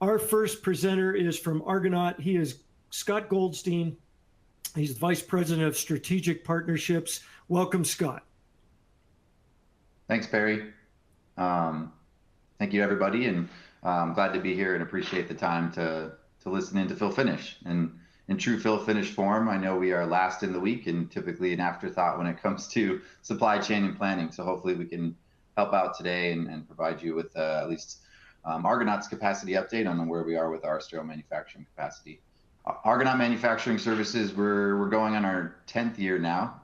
Our first presenter is from Argonaut. He is Scott Goldstein. He's the Vice President of Strategic Partnerships. Welcome, Scott. Thanks, Perry. Thank you, everybody, and I'm glad to be here and appreciate the time to listen in to Fill Finish. And in true Fill Finish form, I know we are last in the week and typically an afterthought when it comes to supply chain and planning. So hopefully we can help out today and provide you with at least Argonaut's capacity update on where we are with our sterile manufacturing capacity. Argonaut Manufacturing Services, we're going on our 10th year now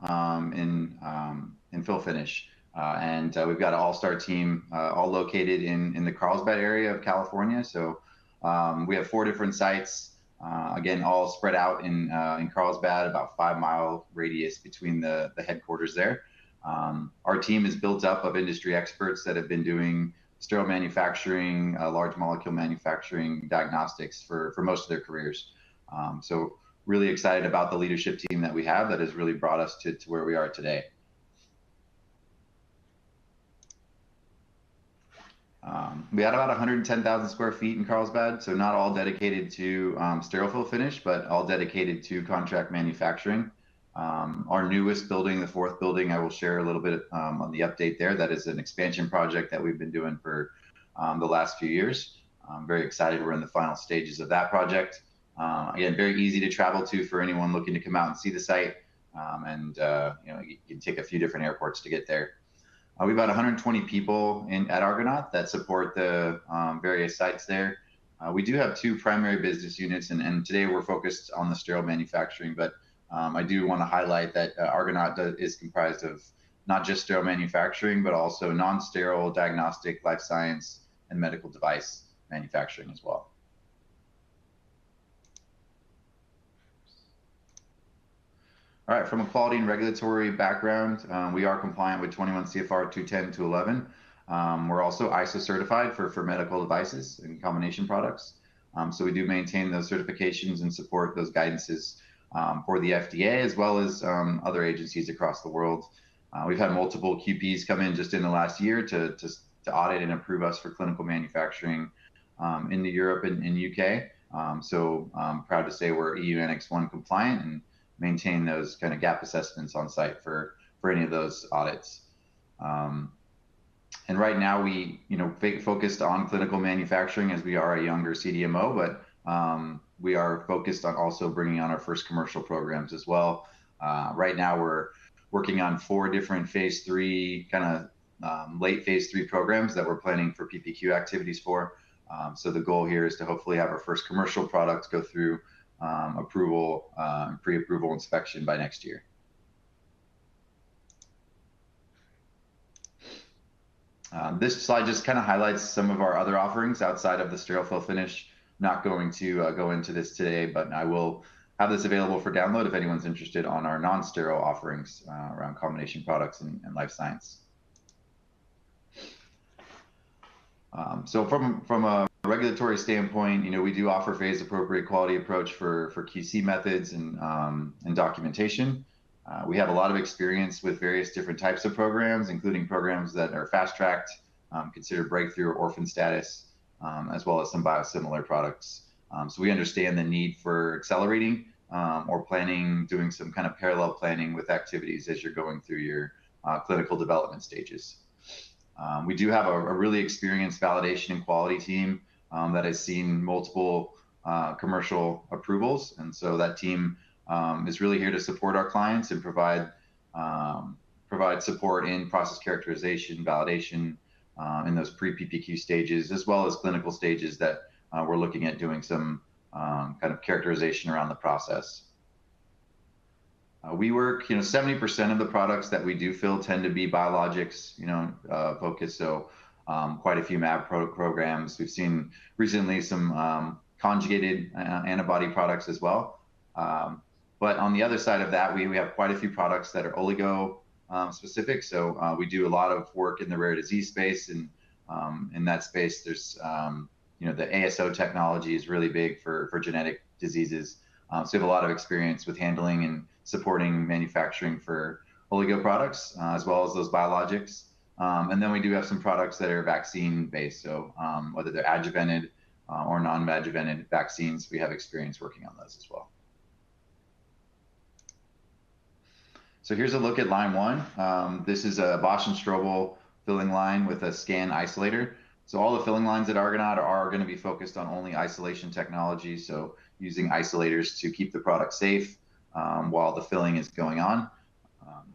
in Fill Finish. And we've got an all-star team all located in the Carlsbad area of California. So we have 4 different sites, again, all spread out in Carlsbad, about 5-mile radius between the headquarters there. Our team is built up of industry experts that have been doing sterile manufacturing, large molecule manufacturing, diagnostics for most of their careers. So really excited about the leadership team that we have that has really brought us to where we are today. We had about 110,000 square feet in Carlsbad, so not all dedicated to sterile fill finish, but all dedicated to contract manufacturing. Our newest building, the 4th building, I will share a little bit on the update there. That is an expansion project that we've been doing for the last few years. I'm very excited. We're in the final stages of that project. Again, very easy to travel to for anyone looking to come out and see the site. You can take a few different airports to get there. We have about 120 people at Argonaut that support the various sites there. We do have 2 primary business units, and today we're focused on the sterile manufacturing, but I do want to highlight that Argonaut is comprised of not just sterile manufacturing, but also non-sterile diagnostic, life science, and medical device manufacturing as well. All right, from a quality and regulatory background, we are compliant with 21 CFR 210-211. We're also ISO certified for medical devices and combination products. So we do maintain those certifications and support those guidances for the FDA as well as other agencies across the world. We've had multiple QPs come in just in the last year to audit and approve us for clinical manufacturing in Europe and in UK. So I'm proud to say we're EU Annex 1 compliant and maintain those kind of gap assessments on site for any of those audits. And right now we focused on clinical manufacturing as we are a younger CDMO, but we are focused on also bringing on our first commercial programs as well. Right now we're working on 4 different phase 3 late phase 3 programs that we're planning for PPQ activities for. So the goal here is to hopefully have our first commercial product go through approval, pre-approval inspection by next year. This slide just kind of highlights some of our other offerings outside of the sterile fill finish. Not going to go into this today, but I will have this available for download if anyone's interested on our non-sterile offerings around combination products and life science. So from a regulatory standpoint, we do offer phase-appropriate quality approach for QC methods and documentation. We have a lot of experience with various different types of programs, including programs that are fast-tracked, considered breakthrough or orphan status, as well as some biosimilar products. So we understand the need for accelerating or planning, doing some kind of parallel planning with activities as you're going through your clinical development stages. We do have a really experienced validation and quality team that has seen multiple commercial approvals. And so that team is really here to support our clients and provide support in process characterization, validation in those pre-PPQ stages, as well as clinical stages that we're looking at doing some kind of characterization around the process. We work, 70% of the products that we do fill tend to be biologics, focused. So quite a few mAb programs. We've seen recently some conjugated antibody products as well. But on the other side of that, we have quite a few products that are oligo specific. So we do a lot of work in the rare disease space, and in that space, there's the ASO technology is really big for genetic diseases. So we have a lot of experience with handling and supporting manufacturing for oligo products, as well as those biologics. And then we do have some products that are vaccine based. So whether they're adjuvanted or non-adjuvanted vaccines. We have experience working on those as well. So here's a look at line one. This is a Bausch & Strobel filling line with a scan isolator. So all the filling lines at Argonaut are going to be focused on only isolation technology, so using isolators to keep the product safe while the filling is going on.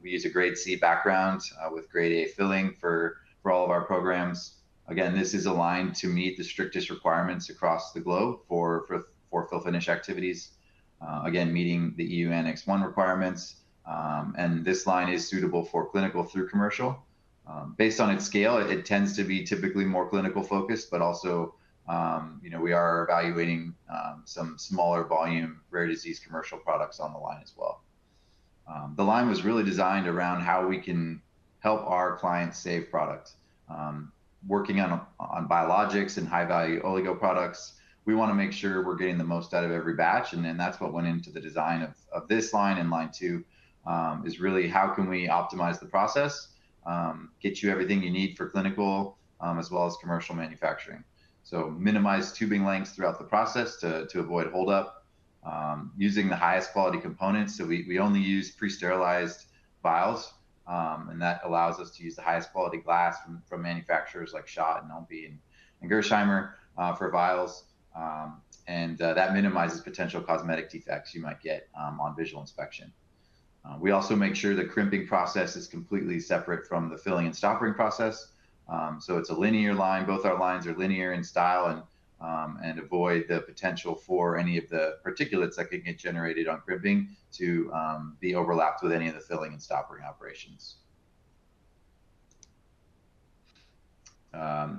We use a grade C background with grade A filling for all of our programs. Again, this is aligned to meet the strictest requirements across the globe for fill finish activities. Again, meeting the EU Annex 1 requirements. And this line is suitable for clinical through commercial. Based on its scale, it tends to be typically more clinical focused, but also, we are evaluating some smaller volume rare disease commercial products on the line as well. The line was really designed around how we can help our clients save product. Working on biologics and high value oligo products, we want to make sure we're getting the most out of every batch. And then that's what went into the design of this line and line two. Is really how can we optimize the process, get you everything you need for clinical as well as commercial manufacturing. So minimize tubing lengths throughout the process to avoid holdup, using the highest quality components. So we only use pre-sterilized vials, and that allows us to use the highest quality glass from manufacturers like Schott and Ompi and Gersheimer for vials. And that minimizes potential cosmetic defects you might get on visual inspection. We also make sure the crimping process is completely separate from the filling and stopping process. So it's a linear line. Both our lines are linear in style and avoid the potential for any of the particulates that can get generated on crimping to be overlapped with any of the filling and stopping operations.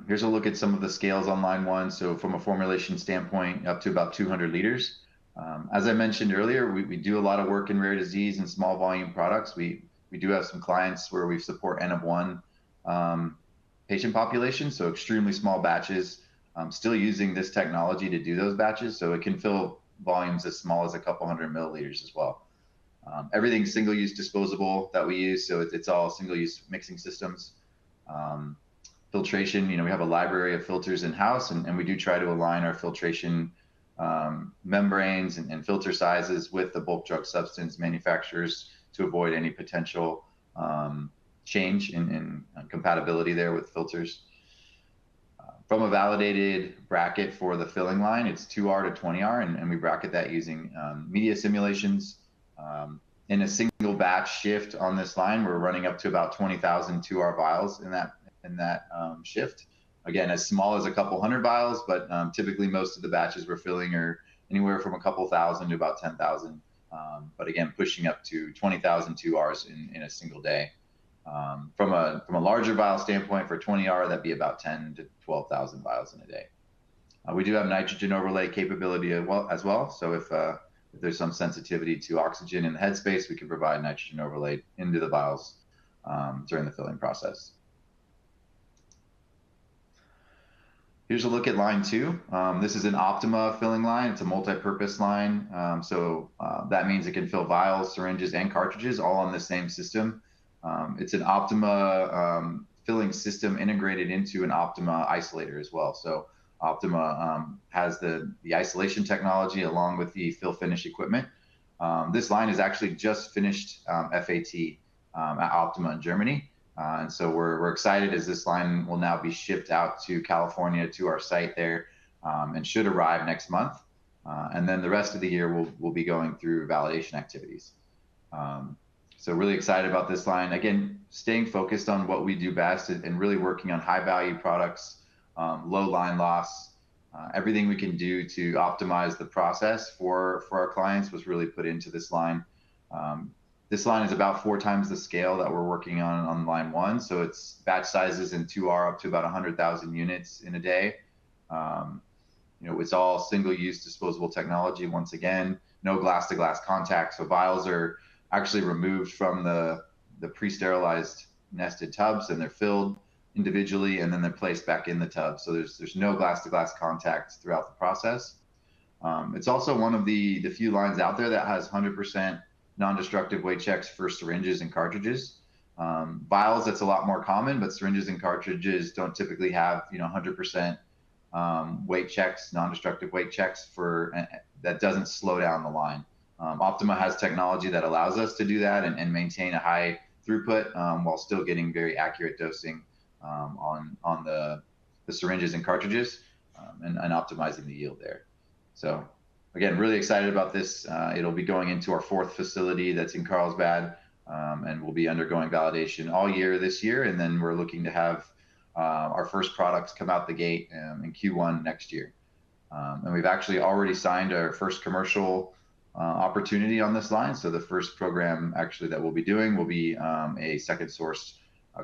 Here's a look at some of the scales on line one. So from a formulation standpoint, up to about 200 liters. As I mentioned earlier, we do a lot of work in rare disease and small volume products. We do have some clients where we support N of 1 patient population, so extremely small batches, still using this technology to do those batches. So it can fill volumes as small as a couple hundred milliliters as well. Everything's single-use disposable that we use, so it's all single-use mixing systems. Filtration, we have a library of filters in-house, and we do try to align our filtration membranes and filter sizes with the bulk drug substance manufacturers to avoid any potential change in compatibility there with filters. From a validated bracket for the filling line, it's 2R to 20R, and we bracket that using media simulations. In a single batch shift on this line, we're running up to about 20,000 2R vials in that shift. Again, as small as a couple hundred vials, but typically most of the batches we're filling are anywhere from a couple thousand to about 10,000. But again, pushing up to 20,000 2Rs in a single day. From a larger vial standpoint, for 20R, that'd be about 10 to 12,000 vials in a day. We do have nitrogen overlay capability as well. So if there's some sensitivity to oxygen in the headspace, we can provide nitrogen overlay into the vials during the filling process. Here's a look at line two. This is an Optima filling line. It's a multi-purpose line. So that means it can fill vials, syringes, and cartridges all on the same system. It's an Optima filling system integrated into an Optima isolator as well. So Optima has the isolation technology along with the fill finish equipment. This line is actually just finished FAT at Optima in Germany. And so we're excited as this line will now be shipped out to California to our site there and should arrive next month. And then the rest of the year we'll be going through validation activities. So really excited about this line. Again, staying focused on what we do best and really working on high value products, low line loss. Everything we can do to optimize the process for our clients was really put into this line. This line is about 4 times the scale that we're working on line one. So it's batch sizes in 2R up to about 100,000 units in a day. It's all single-use disposable technology. Once again, no glass-to-glass contact. So vials are actually removed from the pre-sterilized nested tubs and they're filled individually and then they're placed back in the tub. So there's no glass-to-glass contact throughout the process. It's also one of the few lines out there that has 100% non-destructive weight checks for syringes and cartridges. Vials, that's a lot more common, but syringes and cartridges don't typically have 100% weight checks, non-destructive weight checks that doesn't slow down the line. Optima has technology that allows us to do that and maintain a high throughput while still getting very accurate dosing on the syringes and cartridges and optimizing the yield there. So again, really excited about this. It'll be going into our 4th facility that's in Carlsbad, and we'll be undergoing validation all year this year. And then we're looking to have our first products come out the gate in Q1 next year. And we've actually already signed our first commercial opportunity on this line. So the first program actually that we'll be doing will be a second source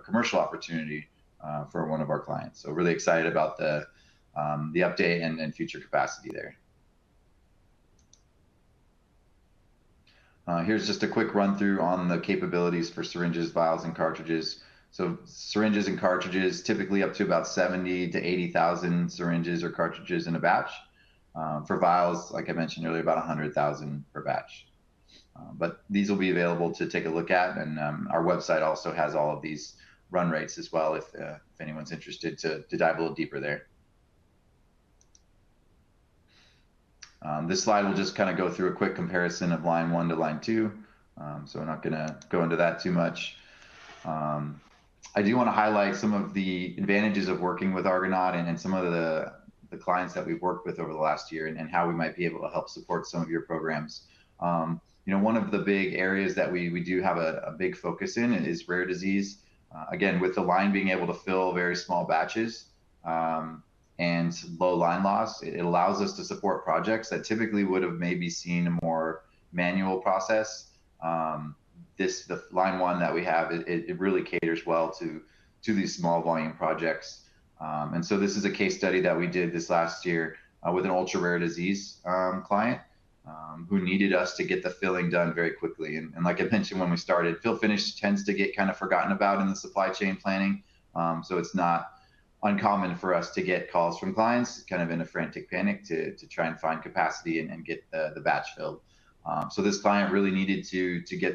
commercial opportunity for one of our clients. So really excited about the update and future capacity there. Here's just a quick run through on the capabilities for syringes, vials, and cartridges. So syringes and cartridges, typically up to about 70 to 80,000 syringes or cartridges in a batch. For vials, like I mentioned earlier, about 100,000 per batch. But these will be available to take a look at, and our website also has all of these run rates as well if anyone's interested to dive a little deeper there. This slide will just kind of go through a quick comparison of line 1 to line 2. So we're not going to go into that too much. I do want to highlight some of the advantages of working with Argonaut and some of the clients that we've worked with over the last year and how we might be able to help support some of your programs. One of the big areas that we do have a big focus in is rare disease. Again, with the line being able to fill very small batches and low line loss, it allows us to support projects that typically would have maybe seen a more manual process. The line 1 that we have, it really caters well to these small volume projects. And so this is a case study that we did this last year with an ultra rare disease client who needed us to get the filling done very quickly. And like I mentioned when we started, fill finish tends to get kind of forgotten about in the supply chain planning. So it's not uncommon for us to get calls from clients kind of in a frantic panic to try and find capacity and get the batch filled. So this client really needed to get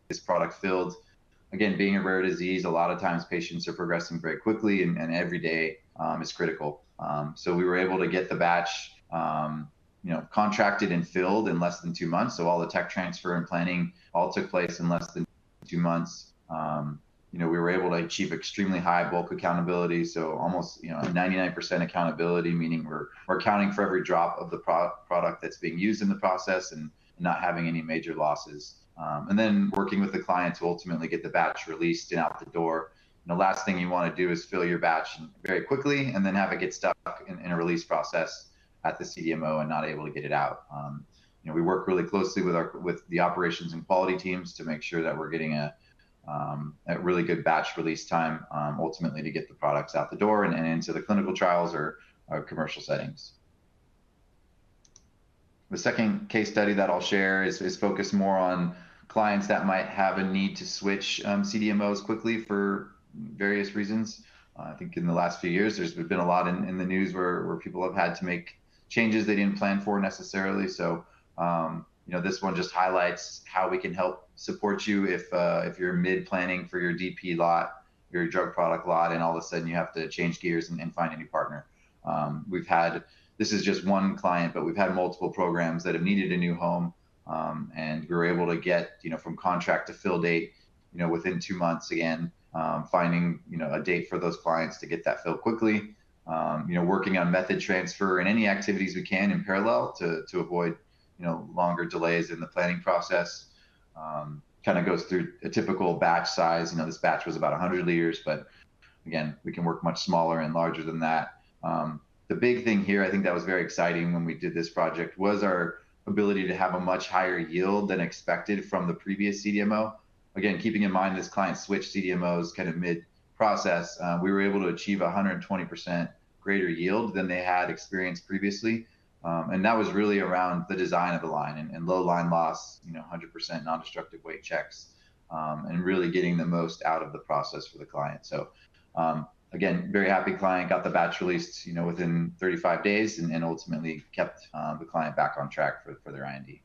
this product filled. Again, being a rare disease, a lot of times patients are progressing very quickly and every day is critical. So we were able to get the batch contracted and filled in less than 2 months. So all the tech transfer and planning all took place in less than 2 months. We were able to achieve extremely high bulk accountability. So almost 99% accountability, meaning we're accounting for every drop of the product that's being used in the process and not having any major losses. And then working with the client to ultimately get the batch released and out the door. The last thing you want to do is fill your batch very quickly and then have it get stuck in a release process at the CDMO and not able to get it out. We work really closely with the operations and quality teams to make sure that we're getting a really good batch release time, ultimately to get the products out the door and into the clinical trials or commercial settings. The second case study that I'll share is focused more on clients that might have a need to switch CDMOs quickly for various reasons. I think in the last few years, there's been a lot in the news where people have had to make changes they didn't plan for necessarily. So, this one just highlights how we can help support you if you're mid-planning for your DP lot, your drug product lot, and all of a sudden you have to change gears and find a new partner. This is just one client, but we've had multiple programs that have needed a new home, and we were able to get, from contract to fill date, within 2 months again, finding, a date for those clients to get that filled quickly, working on method transfer and any activities we can in parallel to avoid, longer delays in the planning process. Kind of goes through a typical batch size. This batch was about 100 liters, but again, we can work much smaller and larger than that. The big thing here, I think that was very exciting when we did this project, was our ability to have a much higher yield than expected from the previous CDMO. Again, keeping in mind this client switched CDMOs kind of mid-process, we were able to achieve 120% greater yield than they had experienced previously. And that was really around the design of the line and low line loss, 100% non-destructive weight checks, and really getting the most out of the process for the client. So again, very happy client, got the batch released, within 35 days and ultimately kept the client back on track for their IND.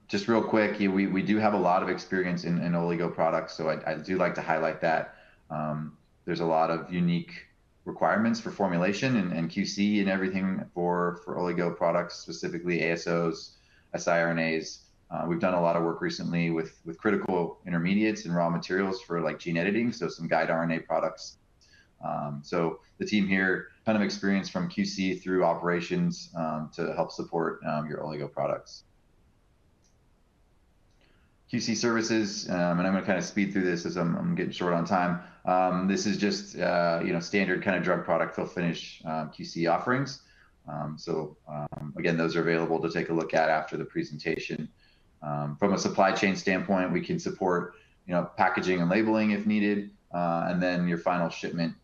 Just real quick, we do have a lot of experience in oligo products, so I do like to highlight that. there's a lot of unique requirements for formulation and QC and everything for oligo products, specifically ASOs, siRNAs. We've done a lot of work recently with critical intermediates and raw materials for like gene editing, so some guide RNA products. So the team here, ton of experience from QC through operations to help support your oligo products. QC services, and I'm going to kind of speed through this as I'm getting short on time. This is just standard kind of drug product fill finish QC offerings. Again, those are available to take a look at after the presentation. From a supply chain standpoint, we can support packaging and labeling if needed, and then your final shipment.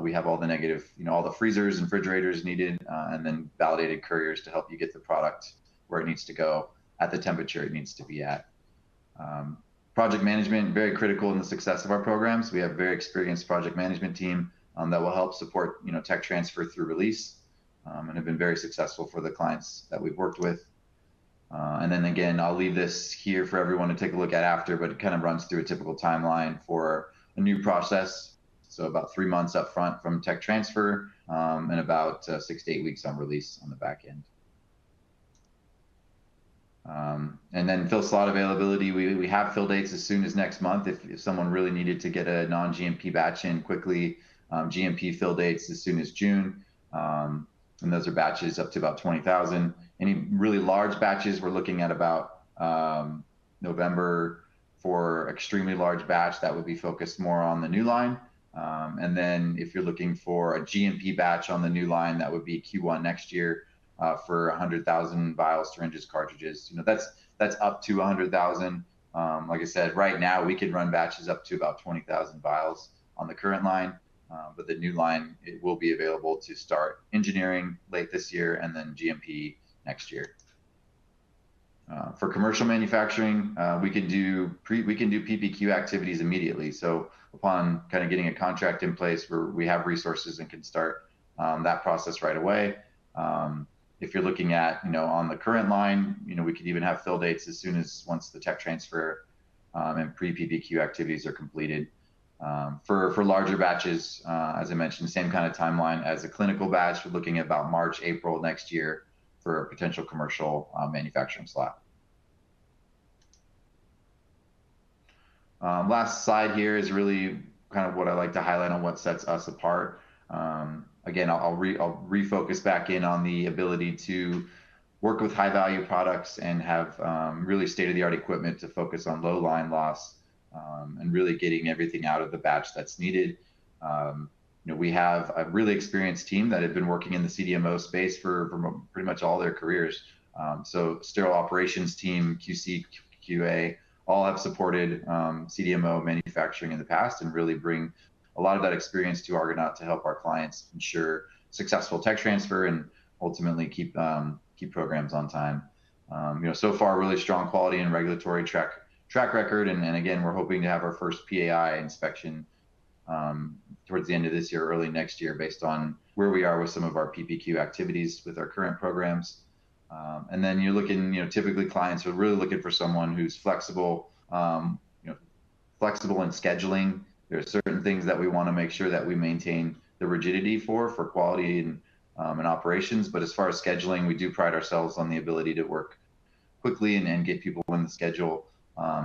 We have all the negative, all the freezers and refrigerators needed, and then validated couriers to help you get the product where it needs to go at the temperature it needs to be at. Project management, very critical in the success of our programs. We have a very experienced project management team that will help support tech transfer through release, and have been very successful for the clients that we've worked with. And then again, I'll leave this here for everyone to take a look at after, but it kind of runs through a typical timeline for a new process. So about 3 months up front from tech transfer, and about 6 to 8 weeks on release on the back end. And then fill slot availability, we have fill dates as soon as next month if someone really needed to get a non-GMP batch in quickly. GMP fill dates as soon as June, and those are batches up to about 20,000. Any really large batches, we're looking at about November for extremely large batch that would be focused more on the new line. And then if you're looking for a GMP batch on the new line, that would be Q1 next year for 100,000 vials, syringes, cartridges. That's up to 100,000. Like I said, right now we can run batches up to about 20,000 vials on the current line, but the new line, it will be available to start engineering late this year and then GMP next year. For commercial manufacturing, we can do PPQ activities immediately. So upon kind of getting a contract in place where we have resources and can start that process right away. If you're looking at, on the current line, we could even have fill dates as soon as once the tech transfer and pre-PPQ activities are completed. For larger batches, as I mentioned, same kind of timeline as a clinical batch. We're looking at about March, April next year for a potential commercial manufacturing slot. Last slide here is really kind of what I like to highlight on what sets us apart. Again, I'll refocus back in on the ability to work with high value products and have really state-of-the-art equipment to focus on low line loss and really getting everything out of the batch that's needed. We have a really experienced team that have been working in the CDMO space for pretty much all their careers. So sterile operations team, QC, QA, all have supported CDMO manufacturing in the past and really bring a lot of that experience to Argonaut to help our clients ensure successful tech transfer and ultimately keep programs on time. So far, really strong quality and regulatory track record. And again, we're hoping to have our first PAI inspection towards the end of this year, early next year, based on where we are with some of our PPQ activities with our current programs. And then you're looking, typically clients are really looking for someone who's flexible, flexible in scheduling. There are certain things that we want to make sure that we maintain the rigidity for quality and operations. But as far as scheduling, we do pride ourselves on the ability to work quickly and get people in the schedule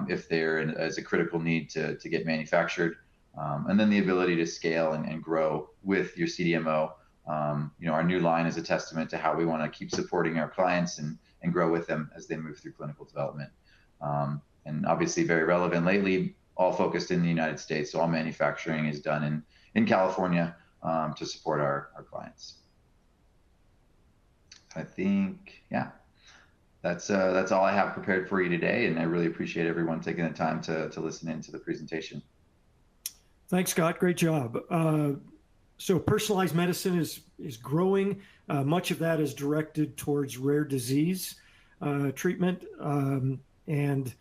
if there is a critical need to get manufactured. And then the ability to scale and grow with your CDMO. Our new line is a testament to how we want to keep supporting our clients and grow with them as they move through clinical development. And obviously very relevant lately, all focused in the United States. So all manufacturing is done in California to support our clients. I think, that's all I have prepared for you today. And I really appreciate everyone taking the time to listen into the presentation. Thanks, Scott. Great job. So personalized medicine is growing. Much of that is directed towards rare disease treatment. And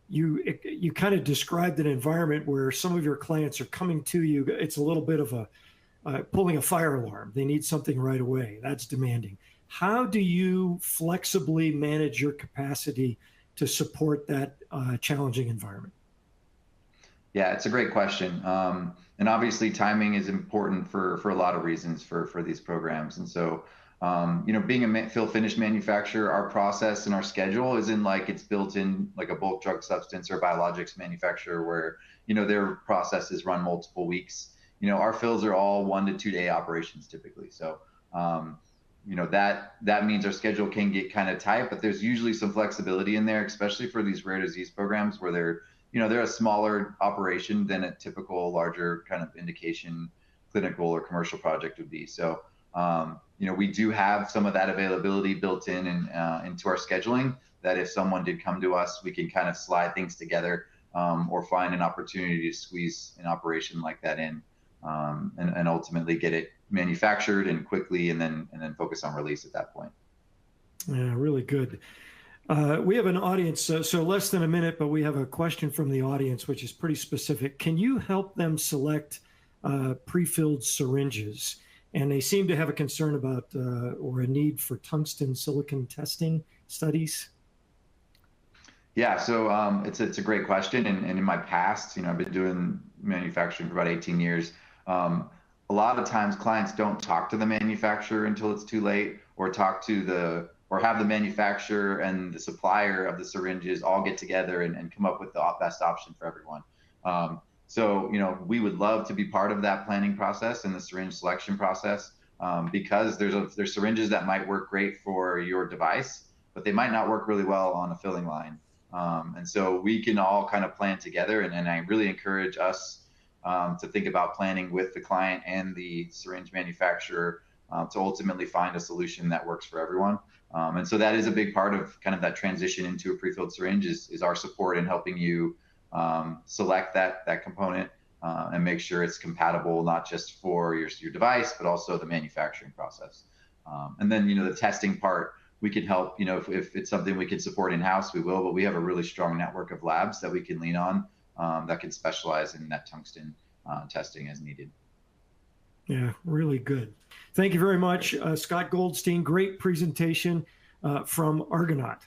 you kind of described an environment where some of your clients are coming to you. It's a little bit of pulling a fire alarm. They need something right away. That's demanding. How do you flexibly manage your capacity to support that challenging environment? Yeah, it's a great question. and obviously timing is important for a lot of reasons for these programs. And so, being a fill finish manufacturer, our process and our schedule isn't like it's built in like a bulk drug substance or biologics manufacturer where, their processes run multiple weeks. Our fills are all 1 to 2 day operations typically. So, that means our schedule can get kind of tight, but there's usually some flexibility in there, especially for these rare disease programs where they're a smaller operation than a typical larger kind of indication clinical or commercial project would be. So, we do have some of that availability built in and into our scheduling that if someone did come to us, we can kind of slide things together or find an opportunity to squeeze an operation like that in and ultimately get it manufactured and quickly and then focus on release at that point. Yeah, really good. We have an audience, so less than a minute, but we have a question from the audience, which is pretty specific. Can you help them select pre-filled syringes? And they seem to have a concern about or a need for tungsten silicon testing studies. Yeah, so it's a great question. And in my past, I've been doing manufacturing for about 18 years. A lot of times clients don't talk to the manufacturer until it's too late, or have the manufacturer and the supplier of the syringes all get together and come up with the best option for everyone. So, we would love to be part of that planning process and the syringe selection process because there's syringes that might work great for your device, but they might not work really well on a filling line. And so we can all kind of plan together, and I really encourage us to think about planning with the client and the syringe manufacturer to ultimately find a solution that works for everyone. And so that is a big part of kind of that transition into a pre-filled syringe is our support in helping you select that component and make sure it's compatible, not just for your device, but also the manufacturing process. And then, the testing part, we can help, if it's something we can support in-house, we will, but we have a really strong network of labs that we can lean on that can specialize in that tungsten testing as needed. Yeah, really good. Thank you very much, Scott Goldstein. Great presentation from Argonaut.